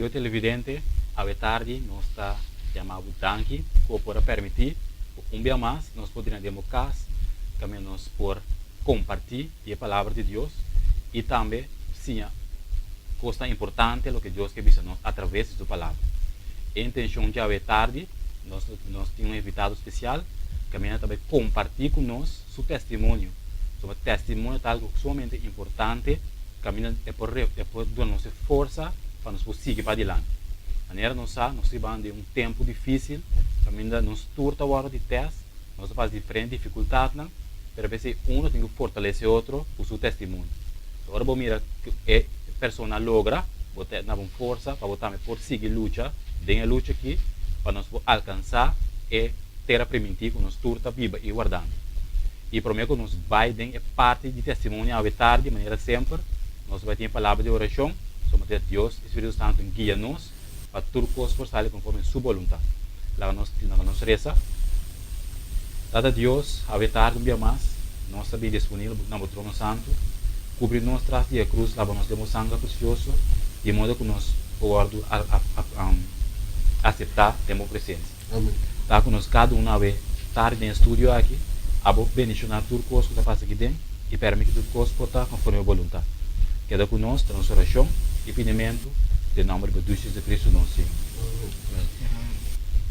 querido televidente, a tarde nós está chamado Danke, por permitir um dia mais nós poderíamos casa, também nós por compartilhar a palavra de Deus e também sim coisa importante o que Deus quer dizer nós através da palavra. A intenção de a tarde nós temos um invitado especial que também compartilhar com nós seu testemunho. Seu testemunho é algo sumamente importante, que é por dar nossa força para nos seguir para adiante. Maneira nós vamos de um tempo difícil, caminha nos turta hora de teste, nós faz diferentes dificuldades, para ver se um tem que fortalecer outro por seu testemunho. Agora vamos mirar que a pessoa logra, botar na força para botar por seguir luta, a luta aqui para nós alcançar e ter a permitir que nós turta viva e guardando. E prometo que nós vai é parte de testemunho à tarde, de maneira sempre, nós vai ter a palavra de oração. Somos Deus, Espírito Santo guia-nos para tudo coisa por sair conforme sua vontade. Lá nós reza. Dada Deus, a tarde um dia mais, nós estamos disponíveis no trono santo, cobrir nós traz de cruz, lá nós demos sangue precioso, de modo que nós podemos aceitar a presença. Tá com nós cada uma vez tarde no estúdio aqui, a bendicionar tudo coisa que passa aqui dentro e permitir que tudo coisa portar conforme a vontade. Queda com nós, transformação e finimento de nome de Cristo nosso Senhor.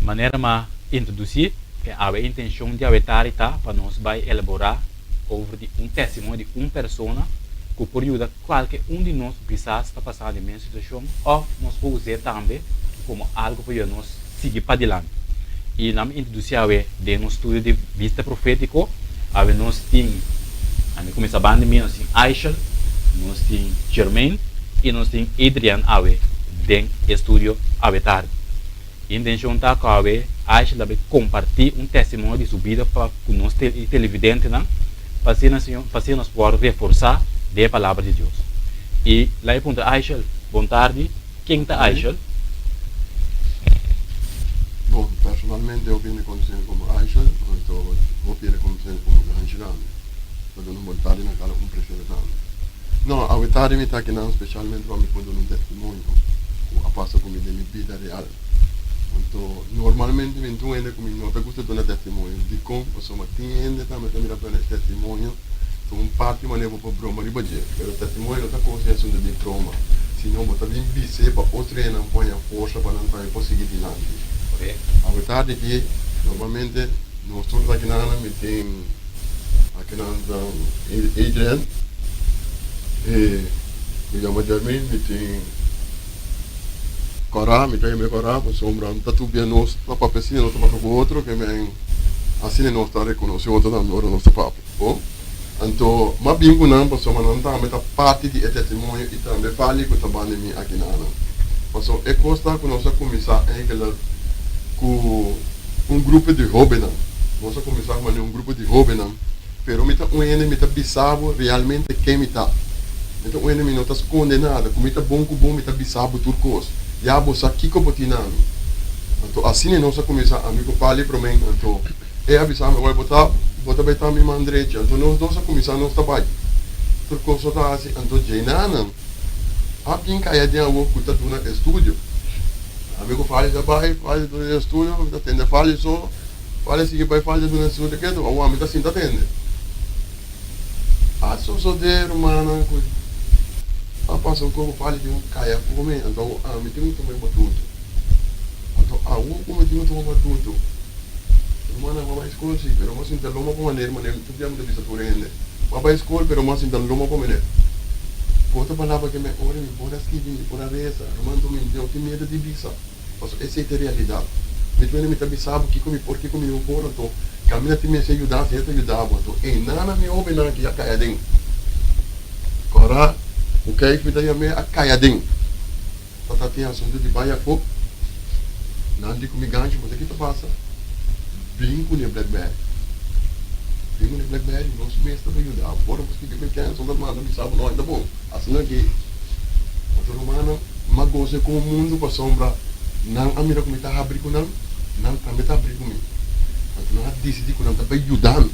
Maneira mais introduzir que a intenção de habitar para nós vai elaborar sobre um testemunho de uma pessoa que pode ajudar qualquer um de nós quizás está passando em uma situação ou nós podemos usar também como algo para nós seguir para adiante. E nós introduzir de um estudo de vista profético, nós temos a começar a banda nós temos Aishel, nós temos Germain e nós temos Adrian dentro do estúdio tarde. A intenção está com a Aishel de compartilhar um testemunho de sua vida para o nosso televidente, para nós poder reforçar a palavra de Deus. E lá pergunta Aishel, boa tarde, quem está Aishel? Bom, personalmente eu vim conhecendo como Aishel, então eu vim conhecendo como Angela, para não botar na cara com impressionante. Não, a verdade me está aqui não, especialmente para me poder um testemunho, a passar comigo de minha vida real. Então, normalmente me entendo como não gusta de um testemunho, de como a pessoa entende também para para esse testemunho, então um parte me leva para o broma de badia, mas o testemunho não está consciência de trauma, senão botar bem bise para outro não põe a força para não para conseguir dinâmica. A verdade é que normalmente nós todos aqui na Ana me tem aqui na Adrian e me chama Germain, me tem Corá, me tem Corá, para sombra, está tudo bem nós, está para pesquisa, nós estamos com outro que me assim nós está reconhecendo outro na nossa papo, bom? Então, mas bem que não, pessoal, mas não também está parte de testemunho e também fale que está bem mim aqui na Ana. Pessoal, é coisa que nós começar com um grupo de Robenham. Nós começamos com um grupo de Robenham, pero me está me está bizarro realmente quem me está. Então o enemy não está condenado, como está bom, me está bizarro tudo coisa. Já você aqui que eu botei na mim. Então assim nós começamos, amigo fale para mim, então é avisar, vai botar bem também minha direita. Então nós começamos nosso trabalho. Tudo coisa está assim, então Jainana, a quem cai de algo que está no estúdio. Amigo fala já vai, faz do estúdio, atende, fala só, fala se que vai fazer do estúdio que o homem está assim, tá atende. Ah, só de mano, a passa um pouco fala de um caia comer, então me tem muito bem batuto. Então o como tem muito bem batuto. Mano, vai escola sim, pero mas então loma com maneira, tu já me deve estar correndo. Mas vai escola, pero mas então loma com maneira. Outra palavra que me ora, me pode escrever, por a reza, mando me deu que medo de bisa. Essa é a realidade. Então me está bisado que comi porque comi o fora, então caminha te me se ajudar, se ajudar, então e nada me ouve na que a caia dentro. Agora o que é que me dá a caia dentro? Tá tem assunto de baia fogo. Não digo me gancho, mas aqui tu passa. Brinco de Blackberry. Brinco de Blackberry, nosso mestre para ajudar. Fora porque que me quer, só da mano, me sabe não, tá bom. Assim aqui. Outro humano, mas gosta com o mundo para sombra. Não a mira como está a abrir com não também está a abrir comigo. Então não decidi que não está ajudando.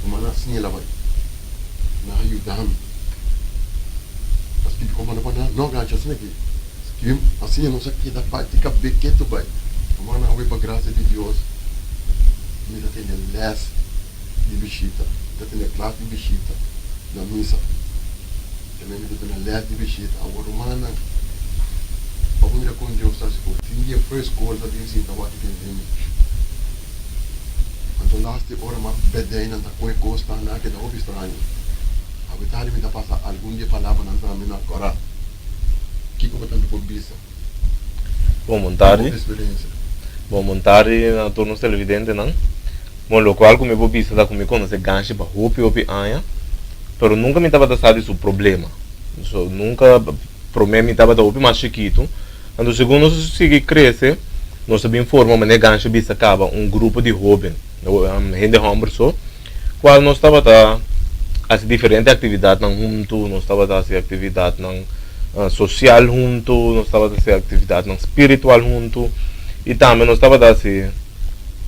Mas assim ela vai. Não ajudando. Mas que como não ganha assim aqui. Que assim, não sei que da parte que bequeto vai. Mana, oi para graça de Deus. Me dá tem les de bichita, dá tem classe de bichita na missa. Também me dá tem les de bichita. Agora mana, algum dia com Deus está se por. Tinha first course da dia sim, tá o que tem. Então laste hora mais bedem na coisa costa na que dá o estranho. A verdade me dá passar algum dia palavra na minha agora. Que como tanto por bisa. Bom montare. Experiência. Bom montare na torno televidente não. Bom local como eu bisa da como conhece ganche para hopi anha. Pero nunca me estava passando isso problema. So, nunca problema me estava da hopi mais chiquito. Quando segundo se cresce, nós sabemos forma mas ganche bisa acaba grupo de jovem. Gente homem só. Qual nós estava da as diferentes atividades não junto, nós estava da atividade não social junto, nós estava da atividade não espiritual junto e também nós estava da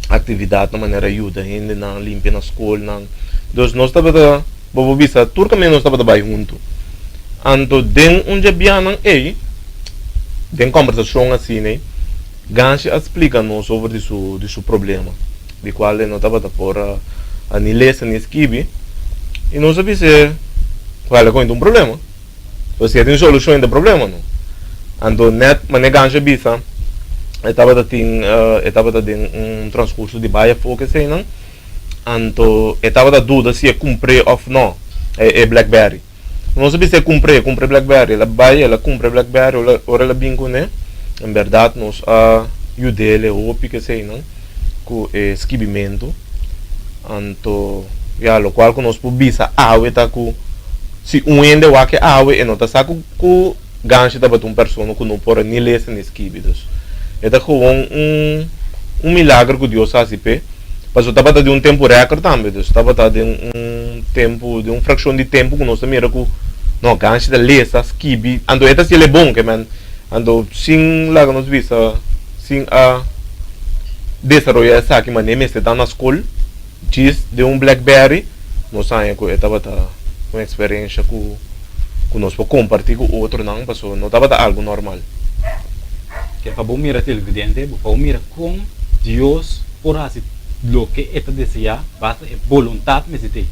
atividade de maneira ajuda ainda na limpar na escola não. Então nós estava da bobo bisa turcamente nós estava da vai junto. Anto den dia bianan den conversação assim né, ganche explica-nos sobre disso problema, de qual nós estava da fora a nilesa nesquibi. E não sabia se qual é um problema. Ou se tem solução do problema, não. Então, net, mas ganha bisa, estava transcurso de baia focus aí, não. Então, estava da dúvida se é cumprir ou não, é BlackBerry. Não sabia se é cumprir BlackBerry, ela baia, ela cumpre BlackBerry, ora ela bingo, né. Em verdade, nós ajudei o que sei, não, com esquibimento. Então, ya lo qual nós bisa awe ta ku si ende wa que awe e não tá saco ku ganche da batum persona ku não por ni lesa ni skibidos eta ku milagre que Deus faz pe passou tava de tempo recorde também dus tava de tempo de fração de tempo que nós mira ku no ganche da lesa skibi ando eta se é bom que man ando sin lá nós bisa sin a desarrollar essa que mané me se tá na escola diz de BlackBerry, nós sabemos que eu estava uma experiência que nós podemos compartilhar com outro não, passou, não estava algo normal. Que para bom mirar televidente, para mirar com Deus por assim, lo que está deseja, basta é vontade mesmo ter.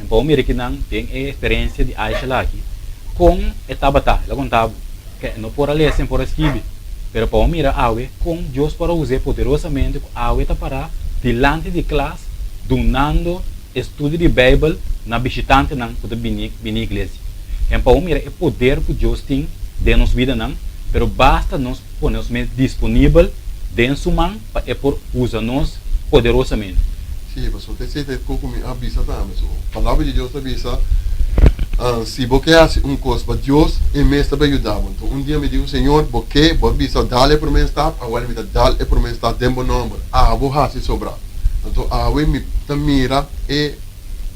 Para mirar que não tem a experiência de Aisha lá aqui, com estava ela contava que não por ler sem por esquive, pero para mirar awe com Deus para usar poderosamente awe está para delante de classe donando estudo de Bíblia na visitante não pode vir igreja. Então mira é poder que Deus tem de nossa vida não, pero basta nós pôr-nos disponível dentro sua mão para por usar nós poderosamente. Sim, mas você tem que me avisar também. A palavra de Deus avisa, se você faz coisa para Deus, Ele mesmo vai ajudar. Então dia me digo, Senhor, você avisa dá-lhe para mim estar, agora me dá-lhe para mim estar dentro do nome. Vou fazer sobrar. Então, a me mira e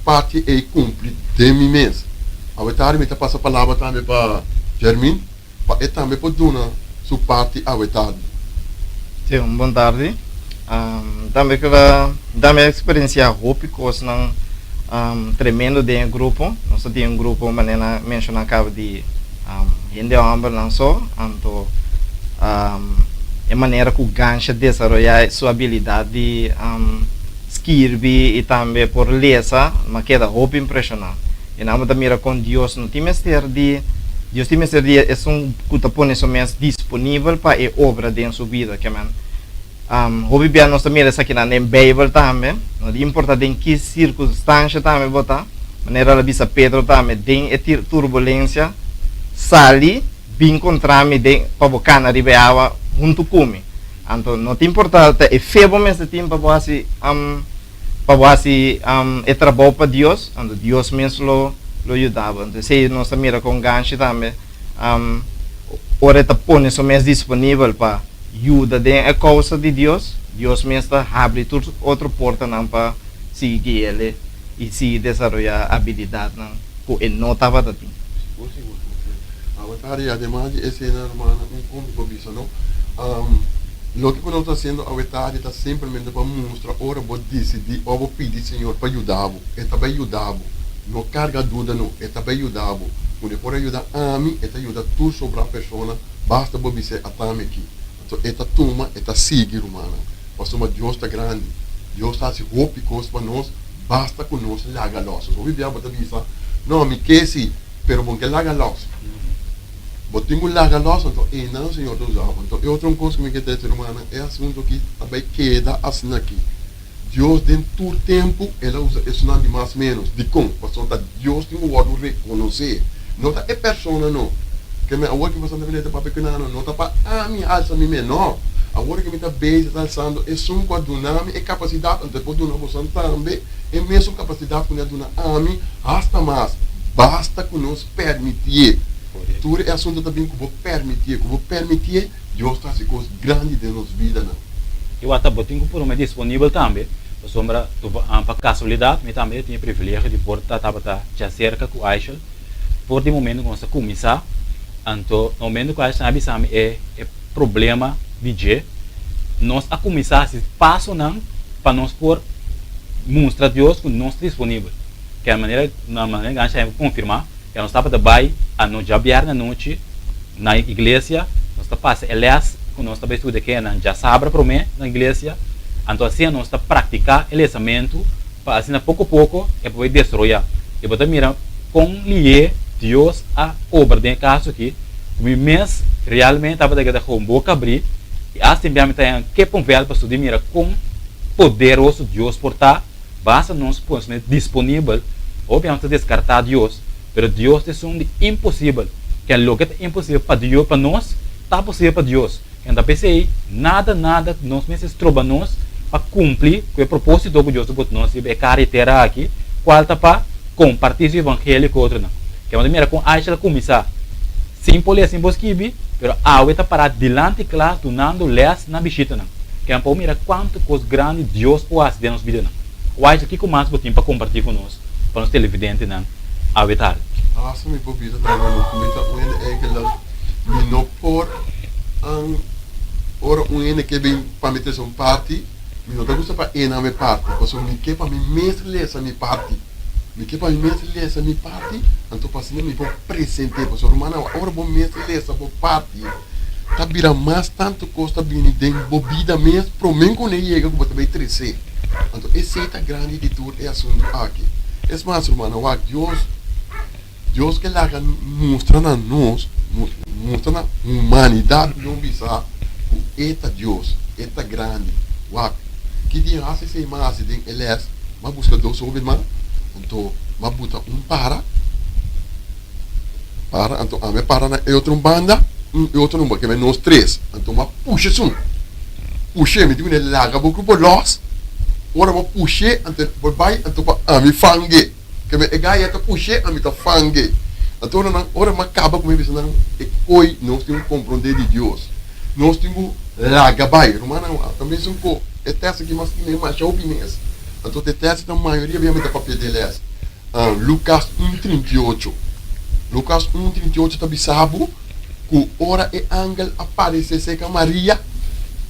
parte e cumpre de mim mesmo. A verdade me passa a palavra também para Germin, para também para dar sua parte a verdade. Sim, boa tarde. Também que da minha experiência hope coisa não tremendo de grupo. Nós temos grupo maneira mencionar acaba de gente homem não só, então é maneira que o gancho desenvolver sua habilidade de escrever e também por ler, mas queda roupa impressionante. E não da mira com Deus não tem mestre de Deus tem mestre de é que está pondo somente disponível para a obra de sua vida, que man hobby bem nós também essa aqui na Bíblia também, não importa em que circunstância também botar, maneira ela bisa Pedro também tem turbulência, sali bem encontrar-me de para bocar na ribeira junto comigo. Então não tem importância é febo mesmo tempo para é trabalho para Deus, então Deus mesmo lo ajudava. Então se nós mira com gancho também, ora está pondo somente disponível para ajuda de a causa de Deus, Deus mesmo abre outra porta não para seguir ele e se desenvolver a habilidade não que ele não estava dando. A además de esse hermano como bisa não. Lo que nós está sendo a verdade está simplesmente para mostrar ora vou decidir ou vou pedir Senhor para ajudar ele vai ajudar não carga dúvida não ele vai ajudar quando for ajudar a mim ele ajuda tu sobre a pessoa basta bobi se atame aqui. Então, esta turma, esta sigue, romana. Mas uma Deus está grande. Deus está se roupa coisa para nós, basta com nós laga loss. Ouvi bem a botar visa. Não, me quer sim, pero bom que laga loss. Botinho laga loss, então, não, senhor, dos avos. Então, outra coisa que me quer dizer, romana, é assunto que também queda assim aqui. Deus, dentro do tempo, ela usa isso não de mais menos. De como? Porque Deus tem o outro reconhecer. Não é pessoa, não. Que me agora que você está vendo para pequeno, não está para a minha alça me menor. Agora que me está bem, está alçando, é só com a dunami e capacidade, então depois do novo também, é mesmo capacidade com a dunami, hasta mais. Basta que nos permitir. Tudo é assunto também que vou permitir, Deus está se coisa grande de nossa vida, não. Eu até botinho por uma disponível também. Sombra, para casualidade, eu também tinha privilégio de portar já cerca com a Aisha. Por de momento, quando você começar, então, no momento que a Aisha é problema de nós a começar se passo não para nós por mostrar a Deus que nós estamos disponível. Que é a maneira que a gente confirmar que nós estamos trabalhando a noite na noite na igreja, nós estamos passando, aliás, nós estamos estudando aqui já sabe para mim na igreja, então assim nós estamos praticar o lançamento para assim pouco a pouco é para destruir. E para mirar com lié Deus a obra de caso aqui, mas realmente estava daqui com boca abrir e assim mesmo tem que ponvel para estudar mira com poderoso Deus portar, basta nós pôr disponível, obviamente descartar Deus, mas Deus é um impossível, que é o que é impossível para Deus, para nós, está possível para Deus. Então pensei, nada nós mesmos trabalhamos para cumprir com o propósito que Deus botou nós e carreira aqui, qual está para compartilhar o evangelho com outro não. Que é uma maneira com a Aisha começar simples assim bosquibi, pero a está para dilante claro donando les na bichita não. Que é uma mira quanto coisa grande Deus pode fazer nas vidas não. O Aisha aqui com mais botinho para compartilhar conosco, para nós televidente não, a vetar. Ah, se me pobita também no comita o é que lá me não por ora o que vem para meter um parte, me não gusta para na minha parte, porque me quer para me mestre essa minha parte. Me que para mestre essa minha parte, então para me vou presente, porque romana ora bom mestre essa boa parte. Tá vira mais tanto custa bem de bobida mesmo, pro mim quando ele chega que também crescer. Então esse é grande de tudo é assunto aqui. Es mais romana, o Deus que lá mostra na nós, mostra na humanidade não bisa, o eta Deus, eta grande, o que dia hace se mais de eles, mas busca Deus sobre mais. Então, mas bota para, então a me para na outra banda, e outro não, que é nós três, então mas puxa me digo ele larga o grupo los, ora mas puxa, então vai, então a me fangue, que me gai até puxa, a me tá fangue, então ora mas acaba com isso não, e coi nós temos compreender de Deus, nós temos larga vai, romana também são co, é testa que mas nem mais opiniões. Então, o texto da maioria vem da papel deles. Lucas 1:38. Lucas 1:38 está bisabo que ora e ángel aparece se com Maria,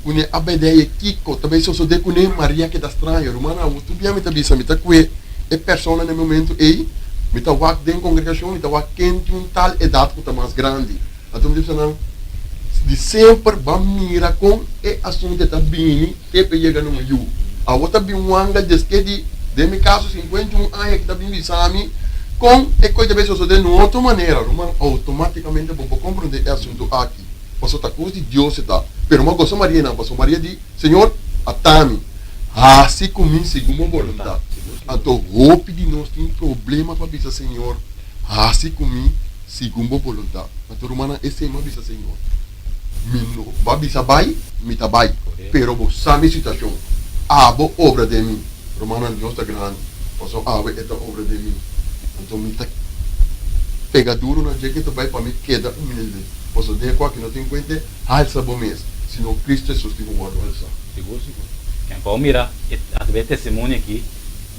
que a bedeia Kiko, também só de que Maria que da estranha, romana, tu bem me tá bisa, me tá que é pessoa no momento aí, me tá wak dentro congregação, me tá wak quente um tal idade que tá mais grande. Então, me diz não, de sempre vamos mirar com e assunto tá bem, que chega no meio. A outra bem um ângulo de meu caso 51 anos que está bem bisami com e coisa bem só de outra maneira, automaticamente vou compreender esse assunto aqui. Passou outra coisa de Deus está, pero uma coisa Maria não, passou Maria de Senhor, atame, assim comigo segundo a vontade. Então roupa de nós tem problema para dizer Senhor, assim comigo segundo a vontade. Então romana esse é uma bisa Senhor. Mino, vai bisa vai, me tá vai, pero vou saber situação. Abo obra de mim, romana Deus está grande, passou abo esta obra de mim, então me tá pega duro na jeito que vai para mim queda humilde, passou de qual que não tem conta, alça bom mês, senão Cristo é sustento o alça. Seguro. Então mira, a testemunha aqui,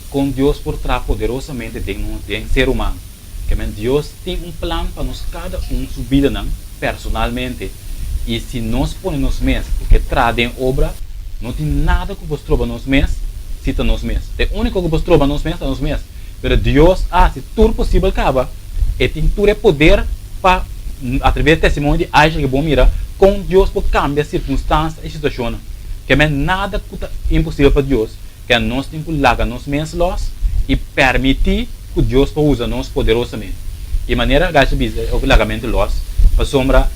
com Deus por trás poderosamente tem ser humano, que Deus tem plano para nós cada subir não personalmente, e se nós ponemos mesmo, porque trazem obra não tem nada que você trova nos mesmos, cita nos mesmos. O único que você trova nos mesmos é nos mesmos. Mas Deus, se tudo possível acaba, e tem todo o poder para através do testemunho de Aisha que bom mira, com Deus pode cambiar circunstâncias e situações. Que é nada é impossível para Deus. Que nós temos que largar nos menslos e permitir que Deus possa usar nós poderosamente. E maneira gasta o largamento los, para sombra,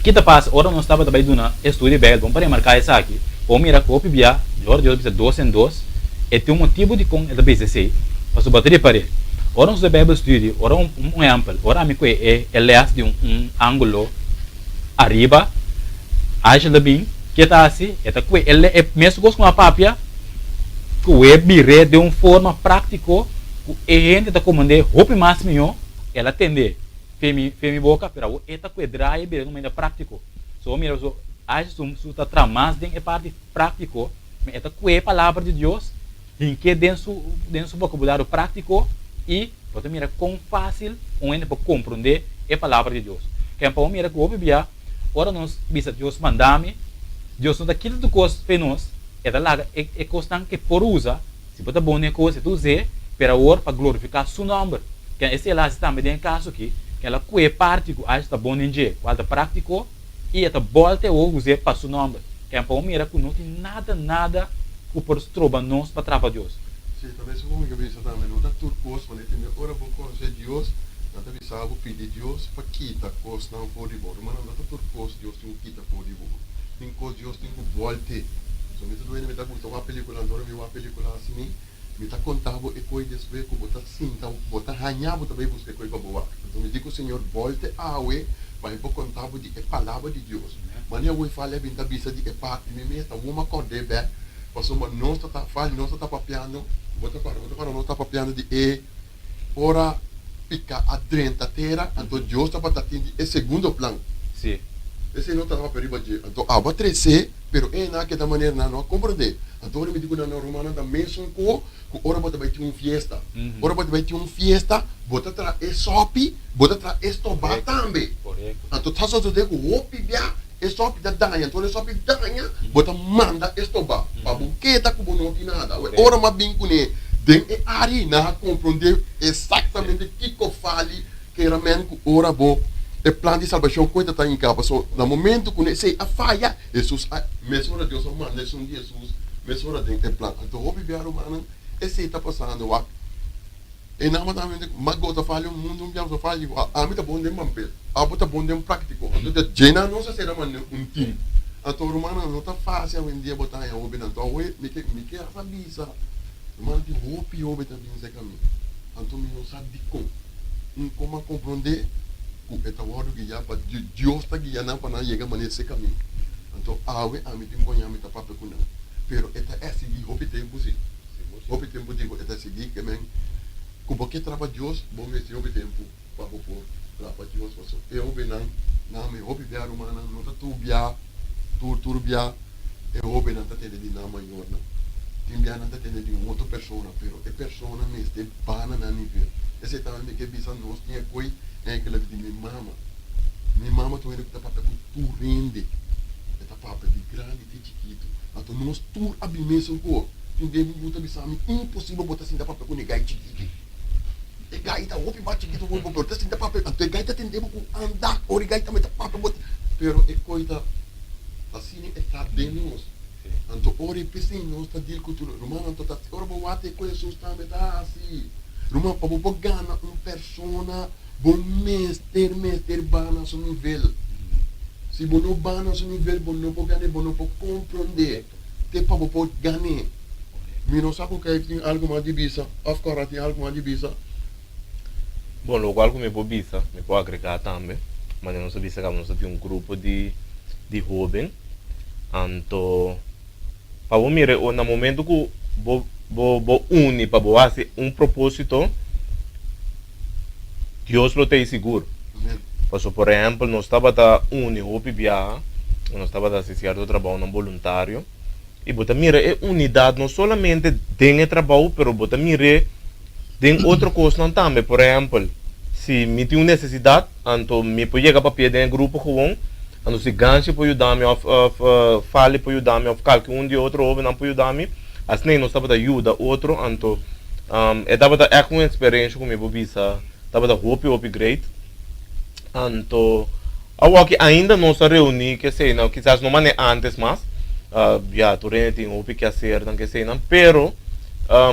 que te passa, ora nós estava também dando estudo bem, vamos para marcar isso aqui. Ou mira que o PBA, Deus precisa 2 em 2, e tem um motivo de com ele precisa ser, para sua bateria para ele. Ora nós Bible study, ora um exemplo, ora me que ele é de um ângulo arriba, acha bem, que está assim, ele é mesmo com a papia, que o bire de uma forma prática, que a gente está comandando, roupa mais melhor, ela atende, femi boca, pero eta que drai bire no meio prático, so mira, so acha que está tramas dentro parte prático, mas eta que a palavra de Deus, em que dentro vocabulário prático e pode mira com fácil, onde pode compreender a palavra de Deus. Que é para mira que o Bíblia, ora nós bisa Deus mandame, Deus não dá aquilo do coisa para nós, é da larga é coisa que por usa, se bota bom nem coisa tu usa, para ora para glorificar seu nome. Que esse lá está também em caso aqui, que ela que parte que acha bom nem je, qual é prático e esta volta ou usa para seu nome. Que é para mira que não tem nada que por troba nós para trabalhar Deus. Sim, talvez eu vou me cabeça também, não está tudo coisa, mas ele ora vou conhecer Deus, não está visado pedir Deus para quitar coisa não pode embora, mas não está tudo coisa Deus tem que quitar pode embora. Tem coisa Deus tem que voltar. So me tudo me está gostando uma película, agora me uma película assim, me está contando e coisa después que botar cinta, botar ranhar, botar bem buscar coisa boa. Então me diz que o Senhor volte a we, para eu contar de a palavra de Deus. Mas eu vou falar bem da bisa de que parte me meta uma corda bem. Passou uma não está faz, não está papiando, bota para não está papiando de ora pica a drenta terra, então Deus está para atender é segundo plano. Sim. Esse não está para perigo de, então vai crescer, pero é na que da maneira não compreender. Então ele me digo na romana da mesmo com ora bota vai ter uma fiesta, ora bota vai ter uma fiesta, bota tra é sopi, bota tra estobar também. Correto. Então tá só de o opibia é só da danha, então é só da danha, bota manda estoba, para buqueta que não tem nada. Ora mas bem com ele, tem a área na compreender exatamente o que eu fale, que realmente ora bom, o plano de salvação coisa está em capa. So no momento que você a falha, Jesus, mesmo ora Deus manda Jesus, mesmo ora tem o plano. Então o biblia romana esse está passando lá. E não também mas gota falha o mundo um dia só falha, a mim tá bom de mampel. A bota bom de prático. Então jena não se será um time. Então romana não tá fácil hoje em dia botar em obe não. Então me que essa bisa. Romana de roupa obe também esse caminho. Então me não sabe de como compreender o eta word que já para Deus está guiando para chegar nesse caminho. Então a mim tem conhar me tá papo com não. Pero eta é seguir roupa tempo sim. Roupa tempo digo eta seguir que men como que trabalha Deus, bom esse roupa tempo para o povo. Trabalha Deus passou. Eu bem não me roupa bia romana não tá tudo bia eu roupa não tá tendo de não maior não. Tem bia não tá tendo de outra pessoa, pero é pessoa me este bana na nível. Esse também que bisa nós tinha coi é que ela de minha mama tu ele que tá para tu rende. Tá para de grande de chiquito. Então nós tu abrir mesmo com ninguém me luta bisa impossível botar assim da para com ninguém chiquito. E gaita opi bate que tu vou botar assim da para então gaita tem tempo com andar ou gaita me tá para botar pero é coisa assim é tá dentro nós. Então ora pensei nós tá de cultura romana então tá ora vou até coisa sustamente tá assim. Romana para vou ganhar uma persona bom mestre bana seu nível. Se bom não bana seu nível, bom não pode ganhar, bom não pode compreender. Te para pode ganhar. Me não sabe que tem algo mais de bisa. Agora tem algo mais de bisa. Bom, logo algo me pode bisa, me pode agregar também. Mas eu não sabia se nós temos grupo de jovens. Então, para o mire, no momento que bo une para fazer propósito, Deus lo tem seguro. Por exemplo, nós estava da UPBA, nós estava da associar do trabalho não voluntário, e bota mira é unidade não somente tem trabalho, pero bota mira tem outra coisa não também. Por exemplo, se me tem necessidade, então me pode chegar para pedir em grupo com então se ganche pode ajudar-me, fale pode ajudar-me, qualquer de outro ou não pode ajudar-me, assim nós estava da ajuda outro, então estava da uma experiência comigo bisa. Estava da hope great. Então, agora que ainda não se reúne, que sei, não, quizás não mané antes, mas já tu tem o que fazer, não que sei, não, pero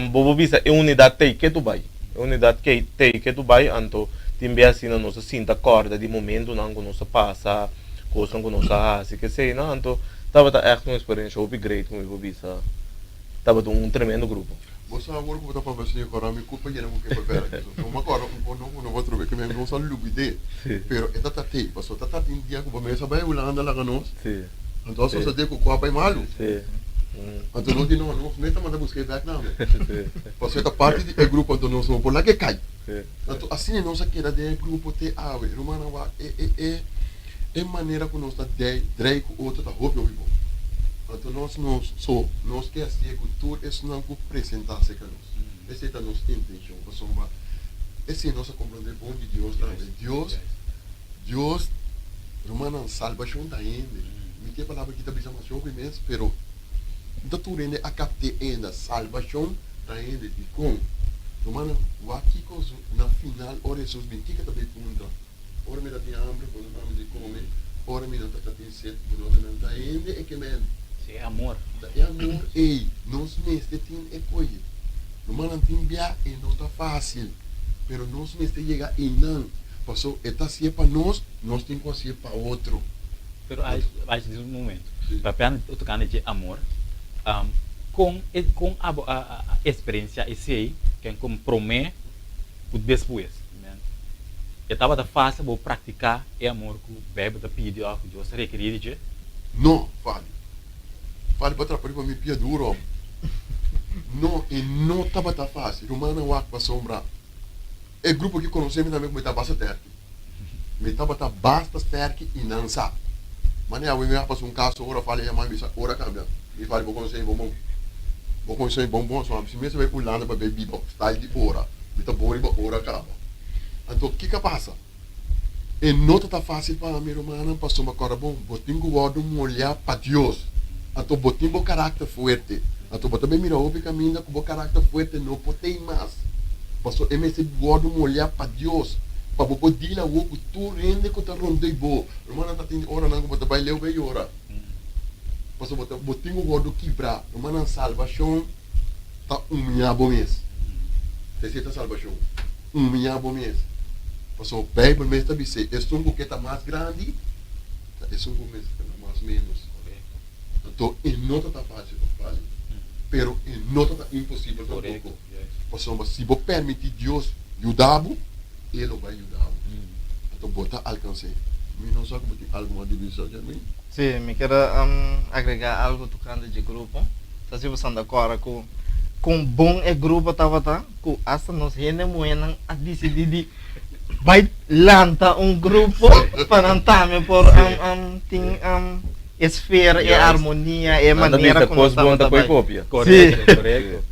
bobo visa é unidade tem que tu vai, unidade que tem que tu vai, então também assim não se sinta corda de momento não que não se passa, coisa que não se faz, que sei, não, então estava echt uma experiência upgrade com o visa, estava um tremendo grupo. Você agora que eu estou falando assim, agora me culpa e não vou querer papel. Uma agora não vou trocar que mesmo não só lubide, pero é tatati, você tatati em dia que você sabe o landa lá nós. Então só se der com o copo é malo. Então não de não meta manda buscar back não. Você tá parte do grupo então nós por lá que cai. Então assim não se queira de grupo te ave, romana va é maneira que nós está drei com outro tá roubo vivo. Então nós quer ser cultura é não que apresentar se que nós. Essa é a nossa intenção, pessoal. Esse é nossa compreender bom de Deus também. Deus romana salvação tá ainda. Me que palavra que tá bisama show imenso, pero então tu rende a captar ainda salvação tá ainda e com romana o aqui na final ora Jesus bem que também punta. Ora me dá hambre quando vamos de comer, ora me não tá tendo sede, quando não tá ainda é que men. É amor. É amor e nós mesmos tem é coisa. Romana tem bia e não tá fácil, pero nós mesmos chega e não. Passou, está ser para nós temos que ser para outro. Pero acho de um momento. Para perna o tocando de amor, com a experiência esse aí, que compromete o depois. Eu estava fácil vou praticar é amor que o bebê da pediu a que Deus requerir de. Não, fale para atrapalhar para me pia duro. Não, e não estava fácil. Romana wak para sombra. É grupo que conhecemos também como estava certo. Me estava basta certo e não sabe. Mas eu me passou caso ora falei a mãe me ora cambia. Me fale vou conhecer bom. Vou conhecer bom só se mesmo vai pulando para beber style de ora. Me tá bom e ora acaba. Então o que passa? E não está fácil para mim romana passou uma coisa bom. Botinho guardo olhar para Deus. Então botinho caráter forte. Então botinho bem mira o caminho com caráter forte não pode mais. Passou esse guardo olhar para Deus. Para poder dizer o que tu rende que tá rondei bo. Romana tá tendo hora não que vai ler bem hora. Passou botinho guardo quebrar. Romana salvação tá minhabo mês. Terceira salvação minhabo mês. Passou o Bíblia mesmo também se é um que tá mais grande. É um mês que tá mais menos. Então não tá fácil para fazer. Pero não tá impossível tampoco. Passou se você permitir Deus ajudar-vos ele vai ajudar. Então, botar alcance. Me não sabe como tem alguma divisão de mim? Sim, me quero agregar algo tocando de grupo. Se você anda agora com bom grupo, com essa nós rendemos a decidir vai lançar grupo para andar por esfera e harmonia e maneira como nós estamos. Correto.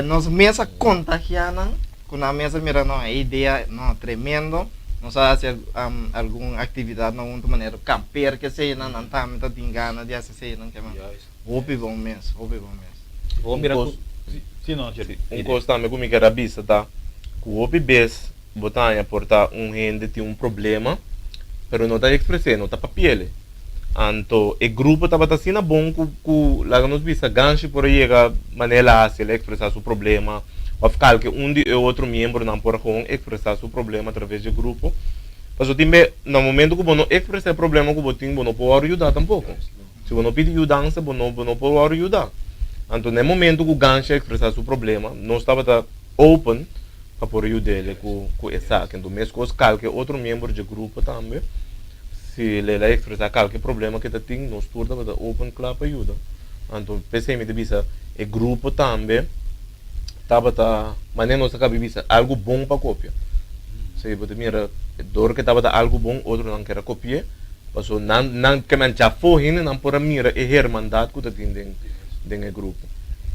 Nós mesa contagiando. Na mesa mira não ideia não tremendo nós fazer alguma atividade não de maneira camper que sei não tá me tá engana de sei não que mais hobby bom mês vou mirar se não já coisa também como que era vista tá o hobby bes botar a portar rende tem problema pero não tá expressando não tá papel então o grupo tava assim na bom com lá nos vista ganche por aí a maneira se ele expressar seu problema ou ficar que de outro membro não pode expressar seu problema através do grupo. Mas o time, no momento que você não expressa o problema que você tem, você não pode ajudar tampouco. Se você não pedir ajuda, você não pode ajudar. Então, no momento que o gancho expressar seu problema, não estava open para poder ajudar ele com essa. Então, mesmo que qualquer outro membro do grupo também, se ele expressar qualquer problema que tem, nós estamos open claro para ajudar. Então, pensei-me de o grupo também, mas não se acaba de algo bom para cópia. Se você mira, dor que estava algo bom, outro não quer copiar, mas não que man já foi não pode mirar e hermandade que tem dentro do grupo.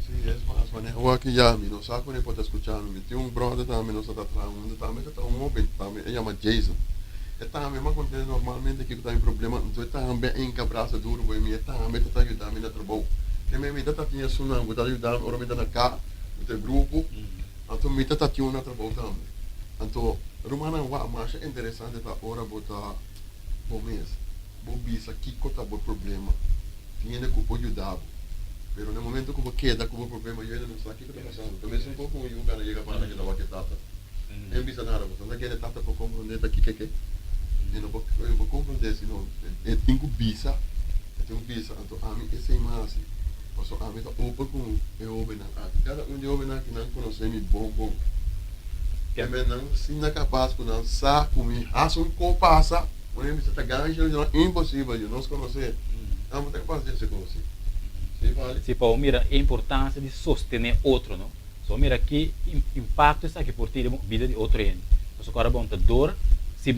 Sim, é mais, eu aqui já me não sabe quando pode escutar, me tem brother também não está trabalhando, também está homem também, ele chama Jason. E também mas quando normalmente que tem problema, então também em cabraça duro, vai me também está ajudando a trabalhar. E me está tinha sunang, está ajudando, ora me dá na cá do grupo, então me está tinha na trabalho também. Então, Romana wa mas é interessante tá ora botar bom mês. Bom bisa que cota bom problema. Tinha que pode ajudar. Pero no momento que você queda com o problema, eu não sei o que está passando. Também se um pouco eu cara chega para aquela vaca tata. É bisa nada, você não quer tata para compreender aqui que. E não vou compreender se não. É tenho bisa. Então a mim esse mais assim. A mim tá opa com eu open na. Cada de open na que não conhece me bom. Que me não se não capaz com não saco me acha um compassa. O nome está ganhando não é impossível eu não se conhecer. Não tem capaz de se conhecer. Se para mira a importância de sostener outro, não? Só mira que impacto está aqui por ti a vida de outro ainda. Só agora bom dor se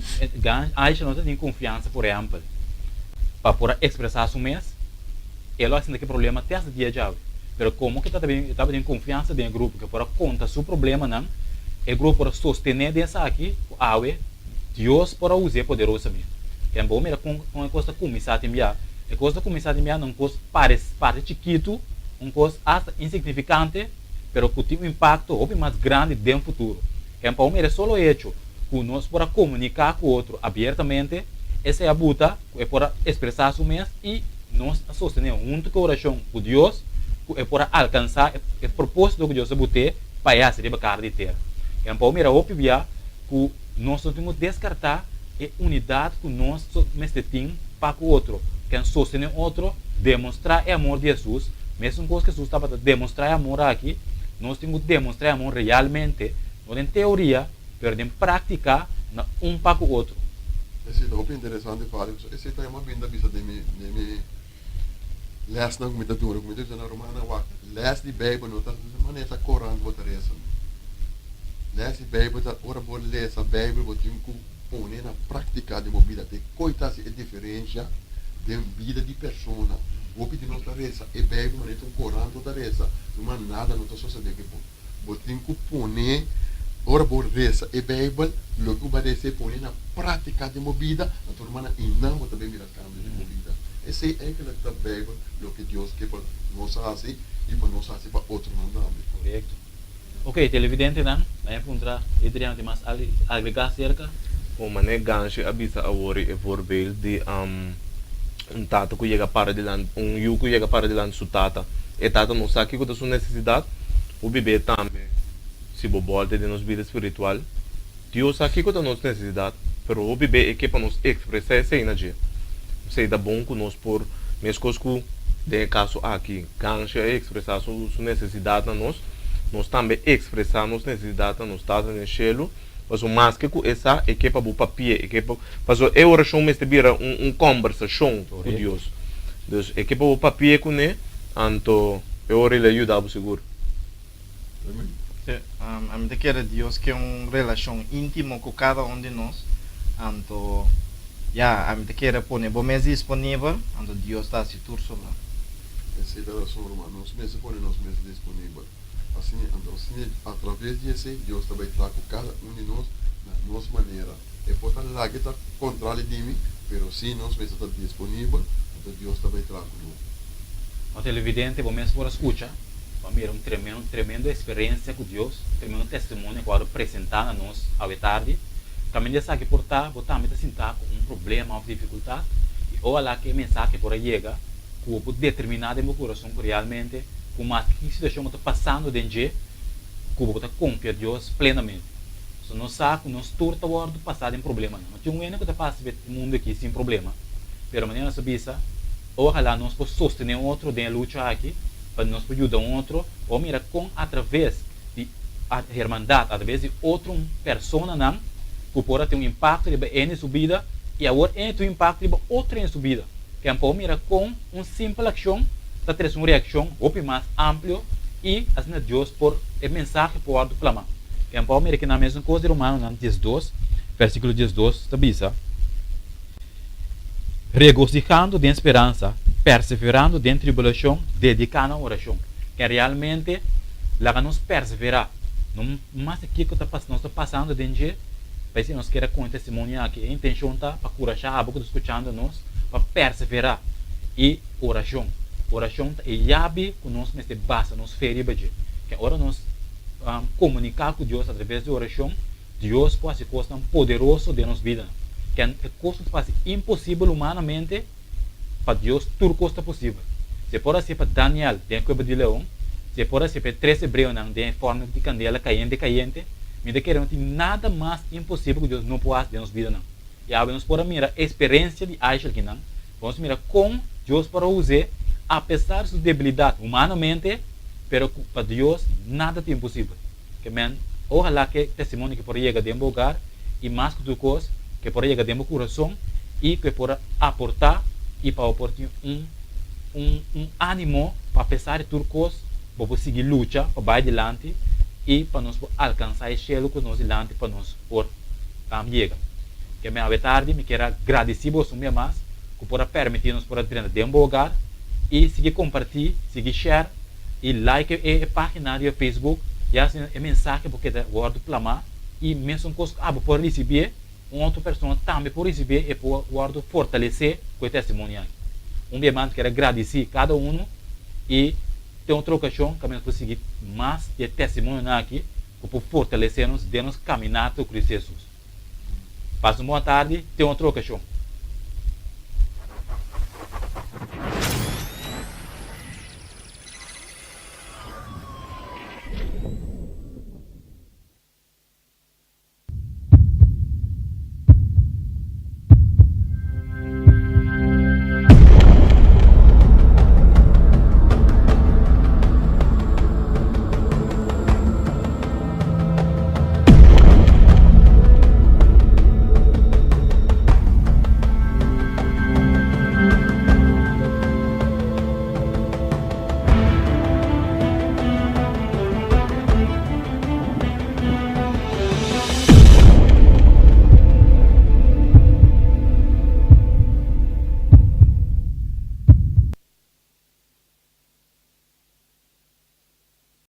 acha não tem confiança por exemplo para por expressar seu mês, ele assim que problema até esse dia já. Pero como que está bem confiança dentro do grupo que para conta seu problema não, o grupo para sostener dessa aqui, awe Deus para usar poderosamente. Que é bom mira com a coisa começar a enviar. A coisa começar a enviar não coisa parece chiquito, coisa hasta insignificante, pero que tem um impacto bem mais grande dentro do futuro. Que é bom mira só o hecho que nós para comunicar com o outro abertamente, essa é a buta, é para expressar o mês e nós sostener junto com a oração com Deus, é para alcançar o propósito que Deus botou para essa cara de terra. Que é bom mira óbvio que nós não temos que descartar a unidade que nós temos para o outro. Que sostener o outro, demonstrar o amor de Jesus, mesmo coisa que Jesus estava a demonstrar amor aqui, nós temos que demonstrar amor realmente, não em teoria, mas em prática, um para o outro. Esse é muito interessante falar. Esse é uma vinda bisa de me les na comunidade, na romana wa les de Bíblia não tá de maneira Corão botar essa. Les de Bíblia tá ora por ler essa Bíblia botar com pôr na prática de mobília de coisas é diferença de vida de pessoa. O que nós tá reza é Bíblia, mas não Corão toda reza. Não há nada não tá só saber que botar com pôr ora por reza e Bíblia, lo que vai ser pôr na prática de mobília, a tua irmã e não botar bem mirar cambio de mobília. Esse é que a Bíblia, lo que Deus quer para nós fazer e para nós fazer para outro não. Correto. Ok, televidente não? Aí apontar, Adriano tem mais agregar cerca? O mané ganche abisa a ori e voorbeeld de tata que chega para de land, yu que chega para de land su tata. E tata não sabe que é sua necessidade. O bebê também se bobolte de nos vida espiritual. Deus sabe que é nossa necessidade, pero o bebê é que para nos expressar essa energia. Sei da bom que nós por mesmo que de caso aqui ganche expressar sua necessidade na nós também expressar nossa necessidade na nós tata no cielo. Mas o mais que essa é que para o papel, é que para fazer a oração mesmo vira conversação com Deus. Então é que para o papel com ele, então eu lhe ajuda seguro. A mim que era Deus que é uma relação íntima com cada um de nós. Então, a mim que era pôr bom mês disponível, então Deus está se turso lá. Essa é a relação romana, nós mesmos põe nós mesmos disponível. Assim, então, através disso, Deus também está com cada um de nós na nossa maneira. E pode estar lá que está controle de mim, mas se nós mesmos estamos disponíveis, então Deus também está conosco. O televidente, vamos por escutar, vamos ver tremenda experiência com Deus, tremendo testemunho que vai apresentar a nós à tarde. Também já sabe que botar me sentar com um problema ou dificuldade, e olha que mensagem por aí chega, que eu determinar no meu coração realmente como a situação está passando dentro de que eu confio em Deus plenamente. Se não sabe, não estou a passar em problema. Não tem um ano que está passando no mundo aqui sem problema. Pero maneira sabisa, ojalá nós possamos sostener outro dentro da luta aqui, para nós ajudar outro, ou mira com através de a irmandade, através de outra pessoa não, que pode ter impacto em sua vida e agora tem impacto em outra em sua vida. Que é um mira com uma simples ação está tendo uma reação muito mais ampla e assim Deus por a mensagem por do clamar. Que é um mira que na mesma coisa de Romanos 12, versículo 12, está bisa. Regocijando de esperança, perseverando de tribulação, dedicando a oração. Que realmente lá nos perseverar. Não mais aqui que nós está passando dentro, para se nós queira com testemunhar que a intenção está para corajar a boca dos escutando nós, para perseverar e oração. Oração é chave que nós mesmo basta nos ferir que agora nós comunicar com Deus através de oração Deus pode ser coisa poderoso de nossa vida. Que é coisa que faz impossível humanamente, para Deus tudo coisa possível. Se pode ser para Daniel, dentro do leão, se pode ser para 3 hebreus, em forma de candela caiente, me queremos ter nada mais impossível que Deus não pode fazer de nossa vida. Não. E agora nós podemos mirar a experiência de Aisha aqui, não. Vamos mirar como Deus para usar, apesar de sua debilidade humanamente, pero para Deus nada é impossível. Que man, ojalá que testemunho que por chegar dentro do lugar e mais que tudo coisa que por chegar dentro do coração e que por aportar e para aportar ânimo para pensar de tudo coisa, para seguir luta, para ir adiante e para nós alcançar o cielo que nós adiante para nós por chegar. Que me tarde me quero agradecer você mais que por permitir nos por treinar dentro do lugar e seguir compartilhar, seguir share e like a página do Facebook e assim é mensagem porque da guardo plamar e mesmo coisa por receber outra pessoa também por receber e por guardo fortalecer com o testemunho. Dia mais quero agradecer cada um e ter outra ocasião que nós conseguir mais de testemunho aqui para fortalecer-nos de nos caminhar com Cristo Jesus. Passe uma boa tarde, tem outra ocasião.